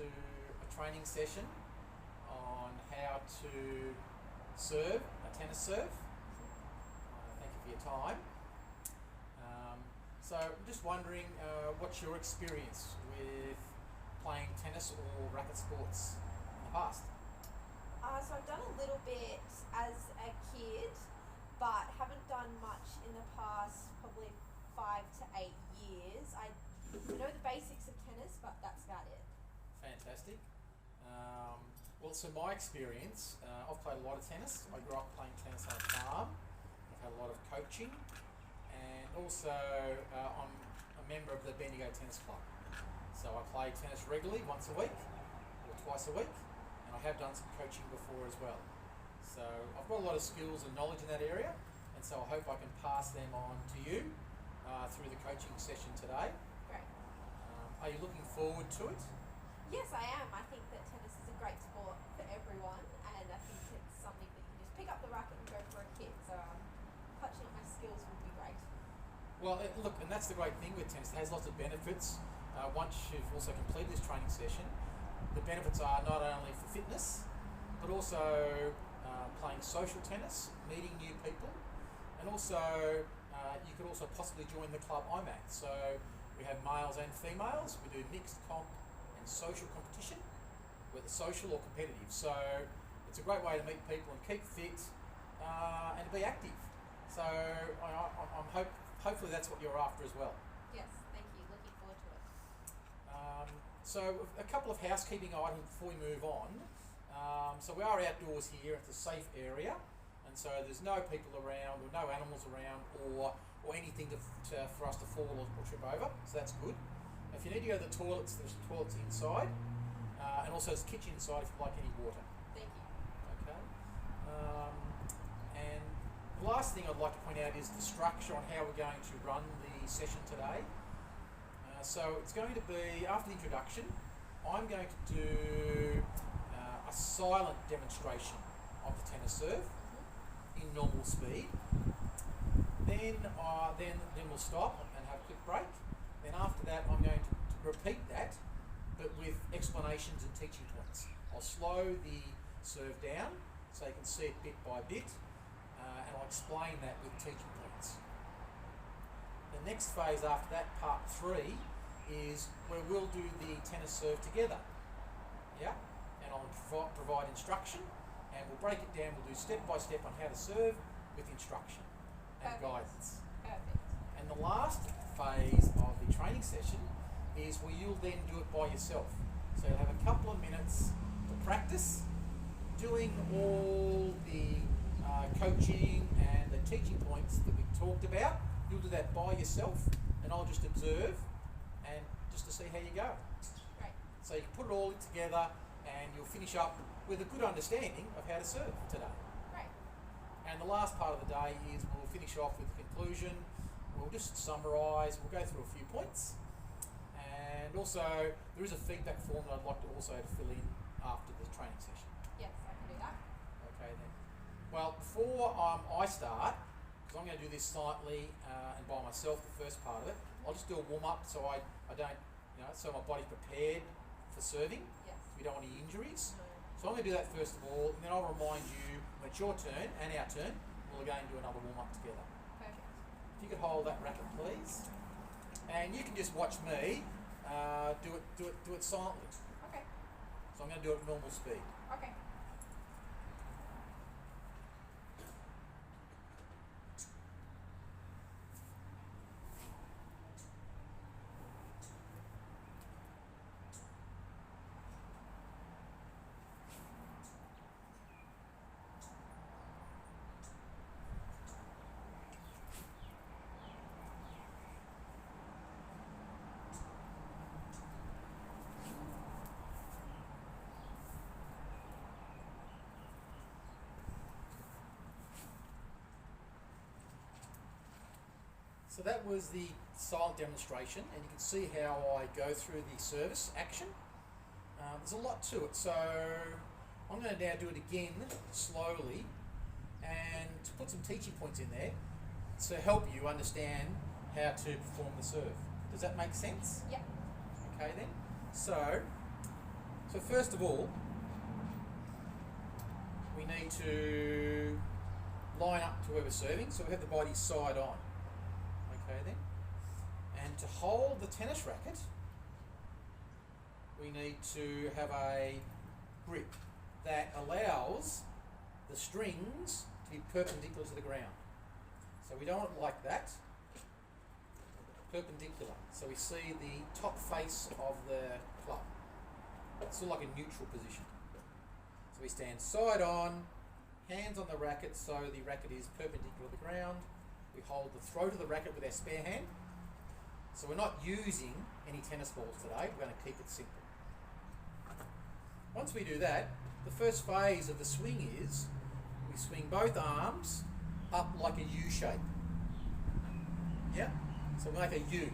to a training session on how to serve a tennis serve. Thank you for your time. So I'm just wondering, what's your experience with playing tennis or racket sports in the past? So I've done a little bit as a kid, but haven't done much in the past probably 5 to 8 years. I know the basics of tennis, but that's about it. Fantastic. Well, so my experience, I've played a lot of tennis. I grew up playing tennis on a farm. I've had a lot of coaching, and also I'm a member of the Bendigo Tennis Club. So I play tennis regularly once a week or twice a week, and I have done some coaching before as well. So I've got a lot of skills and knowledge in that area, and so I hope I can pass them on to you through the coaching session today. Great. Are you looking forward to it? Yes, I am. I think that tennis is a great sport for everyone, and I think it's something that you can just pick up the racket and go for a kick. So touching up my skills would be great. Well, look, and that's the great thing with tennis. It has lots of benefits. Once you've also completed this training session, the benefits are not only for fitness, but also playing social tennis, meeting new people, and also you could also possibly join the club I'm at. So we have males and females. We do mixed comp and social competition, whether social or competitive. So it's a great way to meet people and keep fit and to be active. So hopefully that's what you're after as well. Yes, thank you. Looking forward to it. So a couple of housekeeping items before we move on. So we are outdoors here, it's a safe area, and so there's no people around or no animals around or anything for us to fall or trip over, so that's good. If you need to go to the toilets, there's toilets inside, and also there's a kitchen inside if you'd like any water. Thank you. Okay. And the last thing I'd like to point out is the structure on how we're going to run the session today. So it's going to be, after the introduction, I'm going to do a silent demonstration of the tennis serve in normal speed. Then we'll stop and have a quick break. Then after that, I'm going to repeat that, but with explanations and teaching points. I'll slow the serve down so you can see it bit by bit, and I'll explain that with teaching points. The next phase after that, part 3, is where we'll do the tennis serve together. Yeah? And I'll provide instruction, and we'll break it down. We'll do step by step on how to serve with instruction and Perfect. guidance. Perfect. And the last phase of the training session is where you'll then do it by yourself. So you'll have a couple of minutes to practice doing all the coaching and the teaching points that we talked about. You'll do that by yourself, and I'll just observe and just to see how you go. Great. So you can put it all together and you'll finish up with a good understanding of how to serve today. Great. And the last part of the day is we'll finish off with the conclusion. We'll just summarise, we'll go through a few points, and also there is a feedback form that I'd like to also fill in after the training session. Yes, I can do that. Okay then. Well, before I start, because I'm going to do this silently and by myself, the first part of it, I'll just do a warm up so I don't, so my body's prepared for serving. Yes. We don't want any injuries. No. So I'm going to do that first of all, and then I'll remind you when it's your turn and our turn, we'll again do another warm up together. Perfect. If you could hold that racket, please, and you can just watch me do it silently. Okay. So I'm going to do it at normal speed. Okay. So that was the silent demonstration, and you can see how I go through the service action. There's a lot to it, so I'm going to now do it again slowly and to put some teaching points in there to help you understand how to perform the serve. Does that make sense? Yep. Okay then. So So first of all, we need to line up to where we're serving, so we have the body side on. Okay then. And to hold the tennis racket, we need to have a grip that allows the strings to be perpendicular to the ground. So we don't want it like that, perpendicular. So we see the top face of the club. It's sort of like a neutral position. So we stand side on, hands on the racket so the racket is perpendicular to the ground. We hold the throat of the racket with our spare hand. So we're not using any tennis balls today, we're going to keep it simple. Once we do that, the first phase of the swing is we swing both arms up like a U shape. Yeah? So we make a U,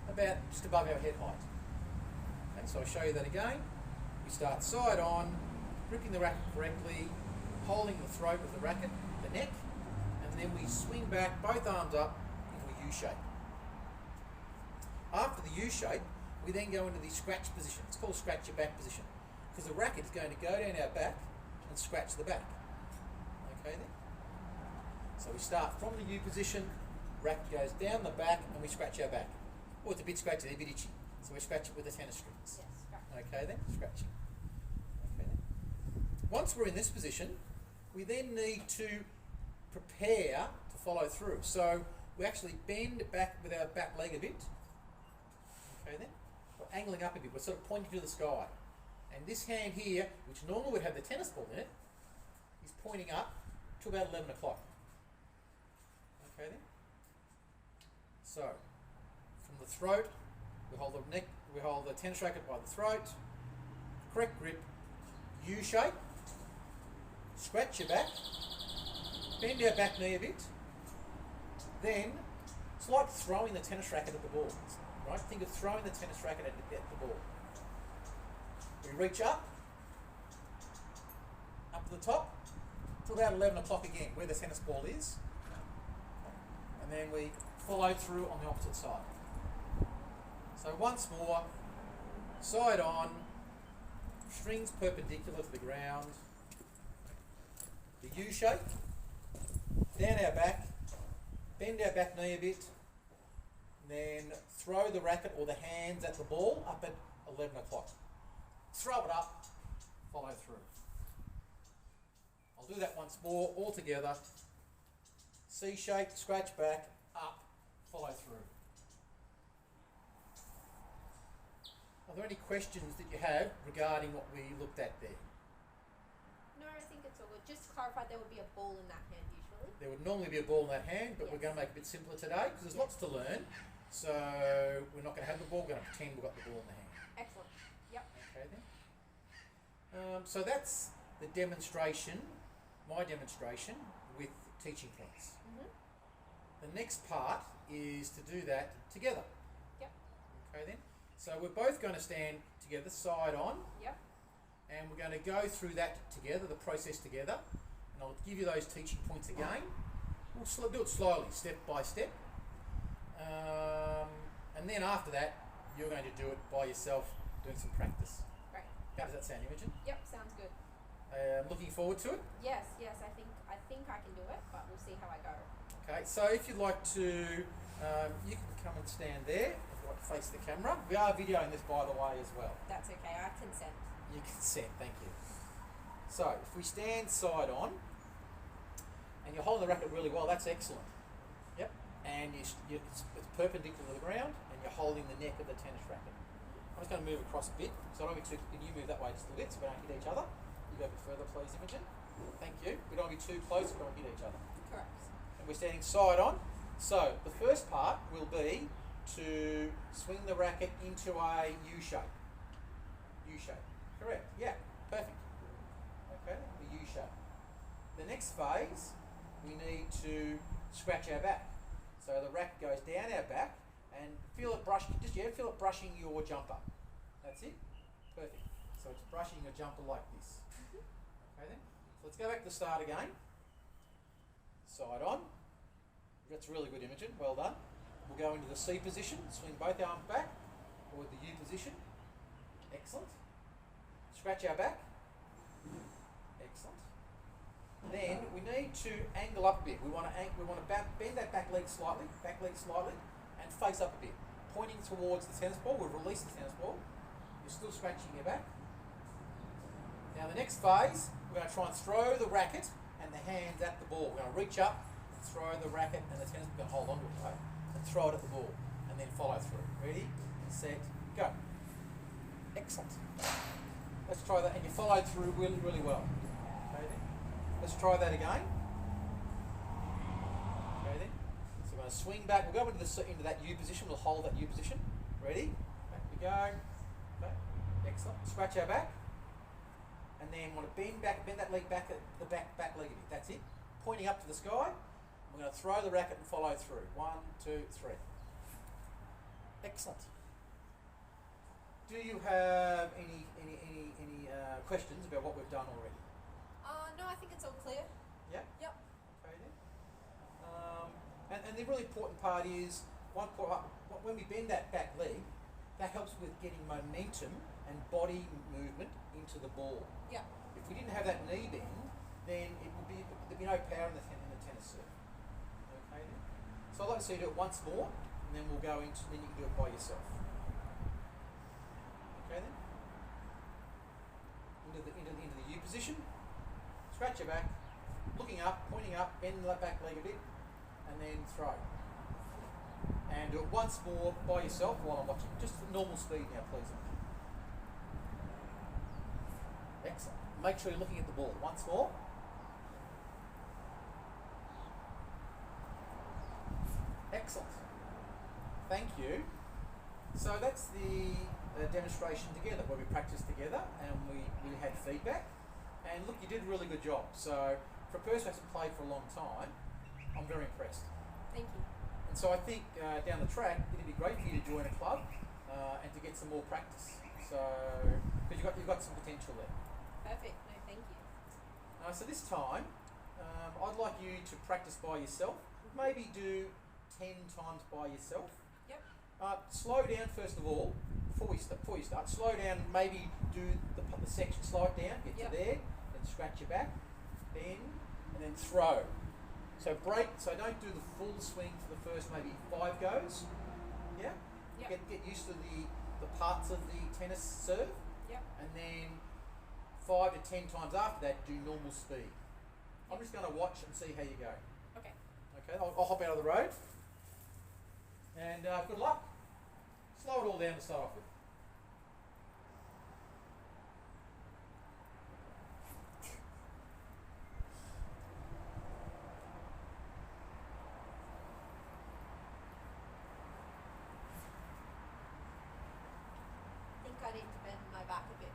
about just above our head height. And so I'll show you that again. We start side on, gripping the racket correctly, holding the throat of the racket, the neck, and then we swing back, both arms up into a U shape. After the U shape, we then go into the scratch position. It's called scratch your back position, because the racket is going to go down our back and scratch the back. Okay then? So we start from the U position, racket goes down the back, and we scratch our back. Oh, it's a bit scratchy, a bit itchy. So we scratch it with the tennis strings. Yes, scratch. Okay then, scratching. Okay then. Once we're in this position, we then need to prepare to follow through. So we actually bend back with our back leg a bit. Okay then. We're angling up a bit. We're sort of pointing to the sky. And this hand here, which normally would have the tennis ball in it, is pointing up to about 11 o'clock. Okay then. So, from the throat, we hold the neck, we hold the tennis racket by the throat, correct grip, U shape, scratch your back, bend our back knee a bit, then it's like throwing the tennis racket at the ball, right? Think of throwing the tennis racket at the ball. We reach up to the top, to about 11 o'clock again, where the tennis ball is, and then we follow through on the opposite side. So once more, side on, strings perpendicular to the ground, the U shape, down our back, bend our back knee a bit, then throw the racket or the hands at the ball up at 11 o'clock. Throw it up, follow through. I'll do that once more, all together. C shape, scratch back, up, follow through. Are there any questions that you have regarding what we looked at there? No, I think it's all good. Just to clarify, there would be a ball in that hand usually. There would normally be a ball in that hand, but Yes. we're going to make it a bit simpler today because there's lots to learn. So we're not going to have the ball, we're going to pretend we've got the ball in the hand. Excellent. Yep. Okay then. So that's the demonstration, my demonstration with teaching points. Mhm. The next part is to do that together. Yep. Okay then. So we're both going to stand together, side on, Yep. and we're going to go through that together, the process together. And I'll give you those teaching points again. We'll do it slowly, step by step. And then after that, you're going to do it by yourself, doing some practice. Great. How does that sound, Imogen? Yep. Sounds good. Looking forward to it. Yes. Yes. I think I can do it, but we'll see how I go. Okay, so if you'd like to, you can come and stand there if you'd like to face the camera. We are videoing this, by the way, as well. That's okay. I consent. You consent, thank you. So, if we stand side on, and you're holding the racket really well, that's excellent. Yep. And it's perpendicular to the ground, and you're holding the neck of the tennis racket. I'm just going to move across a bit, so I don't want you to, can you move that way just a bit so we don't hit each other? You go a bit further, please, Imogen. Thank you. We don't want to be too close, we don't hit each other. Correct. And we're standing side on. So the first part will be to swing the racket into a U shape. U shape. Correct. Yeah. Perfect. Okay. The U shape. The next phase, we need to scratch our back. So the racket goes down our back and feel it brush. Just feel it brushing your jumper. That's it. Perfect. So it's brushing your jumper like this. Okay then. So let's go back to the start again. Side on. That's really good, Imogen. Well done. We'll go into the C position, swing both arms back, or with the U position. Excellent. Scratch our back. Excellent. Then we need to angle up a bit. We want to bend that back leg slightly, and face up a bit, pointing towards the tennis ball. We've released the tennis ball. You're still scratching your back. Now the next phase, we're going to try and throw the racket and the hands at the ball. We're going to reach up, throw the racket and the tennis ball, hold on to it, right? And throw it at the ball, and then follow through. Ready, set, go. Excellent. Let's try that, and you followed through really, really well. Okay then. Let's try that again. Okay then. So we're going to swing back. We'll go into that U position. We'll hold that U position. Ready? Back we go. Okay. Excellent. Scratch our back. And then want to bend that leg back at the back leg a bit. That's it. Pointing up to the sky. We're going to throw the racket and follow through. 1, 2, 3. Excellent. Do you have any questions about what we've done already? No, I think it's all clear. Yeah? Yep. Okay then. And the really important part is, when we bend that back leg, that helps with getting momentum and body movement into the ball. Yep. If we didn't have that knee bend, then there'd be no power in the tennis serve. Okay then. So I'd like to see you do it once more, and then we'll go into, then you can do it by yourself. Okay then. Into the U position. Scratch your back, looking up, pointing up, bend that back leg a bit, and then throw. And do it once more by yourself while I'm watching. Just at normal speed now, please. Excellent. Make sure you're looking at the ball. Once more. Excellent. Thank you. So that's the demonstration together, where we practiced together and we had feedback. And look, you did a really good job. So for a person who hasn't played for a long time, I'm very impressed. Thank you. And so I think down the track, it'd be great for you to join a club and to get some more practice. So, because you've got some potential there. Perfect. No, thank you. So this time, I'd like you to practice by yourself. Maybe do 10 times by yourself. Yep. Slow down first of all. Before you start, slow down. Maybe do the section. Slow it down. Get to there. Then scratch your back. Bend and then throw. So break. So don't do the full swing for the first maybe 5 goes. Yeah. Yep. Get used to the parts of the tennis serve. Yep. And then 5 to 10 times after that, do normal speed. I'm just going to watch and see how you go. Okay. Okay, I'll hop out of the road. And good luck. Slow it all down to start off with. I think I need to bend my back a bit.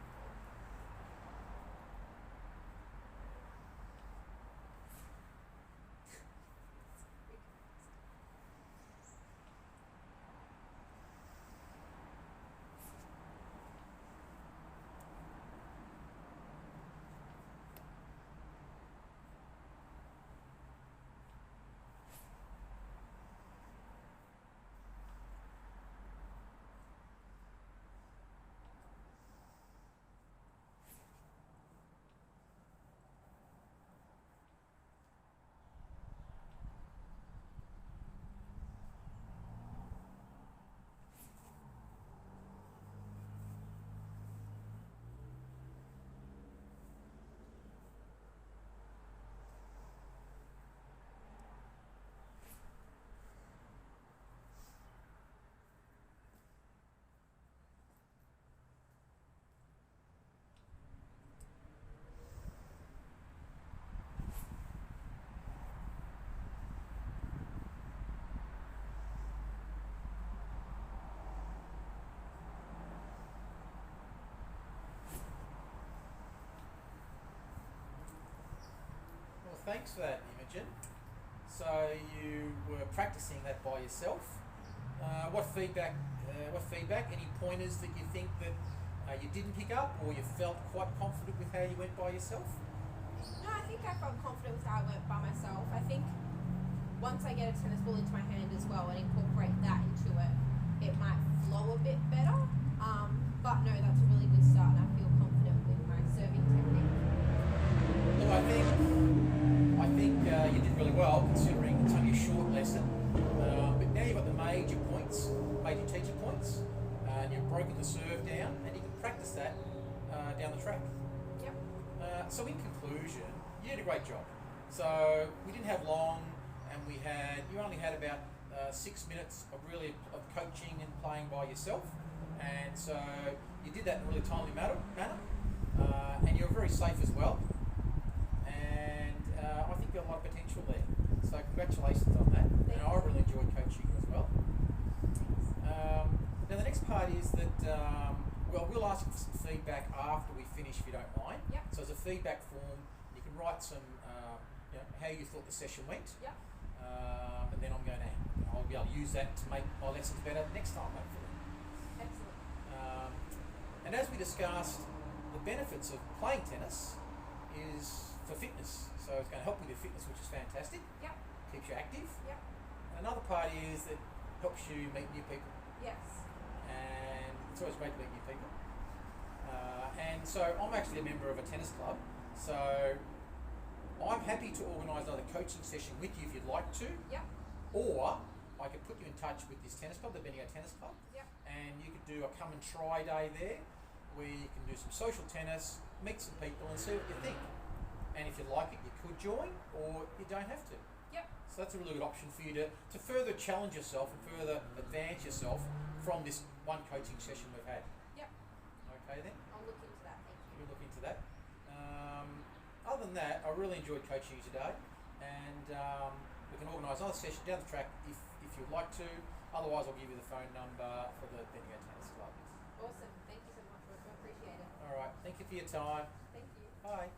Thanks for that, Imogen. So you were practicing that by yourself. What feedback? Any pointers that you think that you didn't pick up, or you felt quite confident with how you went by yourself? No, I think I felt confident with how I went by myself. I think once I get a tennis ball into my hand as well and incorporate that into it, it might flow a bit better. But no, that's a really good start, and I feel confident with technique? Look, I think you did really well considering it's only a short lesson. But now you've got the major points, major teacher points, and you've broken the serve down, and you can practice that down the track. Yep. So in conclusion, you did a great job. So we didn't have long, and you only had about 6 minutes of coaching and playing by yourself, and so you did that in a really timely manner, and you're very safe as well. And I think you've got a lot of potential there. So congratulations on that. And I really enjoyed coaching you as well. Now the next part is that we'll ask for some feedback after we finish, if you don't mind. Yep. So there's a feedback form. You can write some how you thought the session went. Yep. And then I'll be able to use that to make my lessons better next time, hopefully. Excellent. And as we discussed, the benefits of playing tennis is for fitness. So it's going to help with your fitness, which is fantastic. Yep. Keeps you active. Yep. Another part is that helps you meet new people. Yes. And it's always great to meet new people. And so I'm actually a member of a tennis club. So I'm happy to organise another coaching session with you if you'd like to. Yep. Or I could put you in touch with this tennis club, the Bendigo Tennis Club. Yep. And you could do a come and try day there where you can do some social tennis, meet some people and see what you think. And if you like it, you could join or you don't have to. Yep. So that's a really good option for you to further challenge yourself and further advance yourself from this one coaching session we've had. Yep. Okay then? I'll look into that. Thank you. You'll look into that. Other than that, I really enjoyed coaching you today, and we can organise another session down the track if you'd like to. Otherwise, I'll give you the phone number for the Bendigo Tennis Club. Awesome. Thank you so much, Roger. I appreciate it. All right. Thank you for your time. Thank you. Bye.